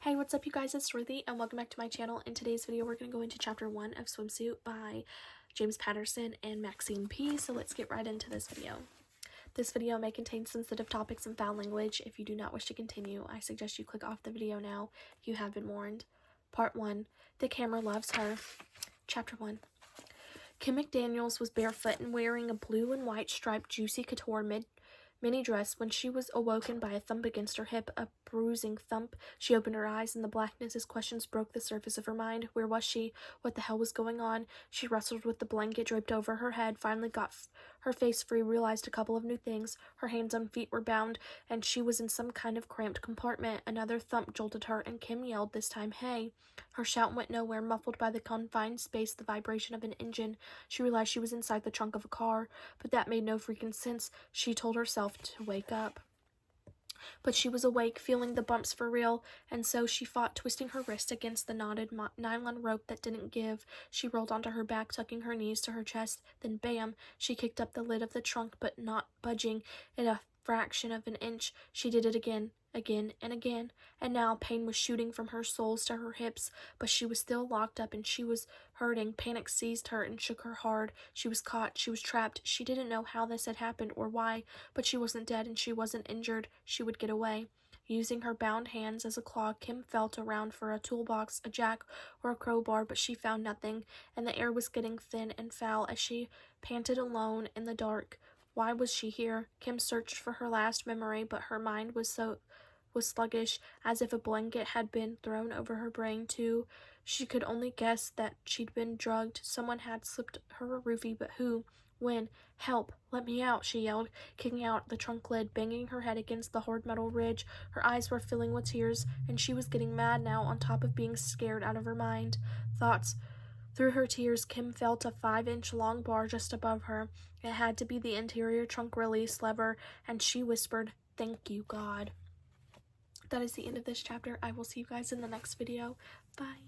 Hey, what's up you guys, it's Ruthie and welcome back to my channel. In today's video we're going to go into chapter 1 of Swimsuit by James Patterson and Maxine P. So let's get right into this video. This video may contain sensitive topics and foul language. If you do not wish to continue, I suggest you click off the video now. You have been warned. Part 1. The Camera Loves Her. Chapter 1. Kim McDaniels was barefoot and wearing a blue and white striped Juicy Couture mini dress when she was awoken by a thump against her hip, a bruising thump. She opened her eyes. In the blackness, his questions broke the surface of her mind. Where was she? What the hell was going on? She wrestled with the blanket draped over her head, finally got her face free, realized a couple of new things. Her hands and feet were bound, and she was in some kind of cramped compartment. Another thump jolted her, and Kim yelled, this time, hey. Her shout went nowhere, muffled by the confined space, the vibration of an engine. She realized she was inside the trunk of a car, but that made no freaking sense. She told herself to wake up. But she was awake, feeling the bumps for real, and so she fought, twisting her wrist against the knotted nylon rope that didn't give. She rolled onto her back, tucking her knees to her chest. Then bam, she kicked up the lid of the trunk, but not budging it a fraction of an inch. She did it again and again, and now pain was shooting from her soles to her hips, but she was still locked up and she was hurting. Panic seized her and shook her hard. She was caught. She was trapped. She didn't know how this had happened or why, but she wasn't dead and she wasn't injured. She would get away. Using her bound hands as a claw, Kim felt around for a toolbox, a jack, or a crowbar, but she found nothing, and the air was getting thin and foul as she panted alone in the dark. Why was she here? Kim searched for her last memory, but her mind was sluggish, as if a blanket had been thrown over her brain, too. She could only guess that she'd been drugged. Someone had slipped her a roofie, but who? When? Help! Let me out, she yelled, kicking out the trunk lid, banging her head against the hard metal ridge. Her eyes were filling with tears, and she was getting mad now, on top of being scared out of her mind. Thoughts. Through her tears, Kim felt a 5-inch long bar just above her. It had to be the interior trunk release lever, and she whispered, "Thank you, God." That is the end of this chapter. I will see you guys in the next video. Bye.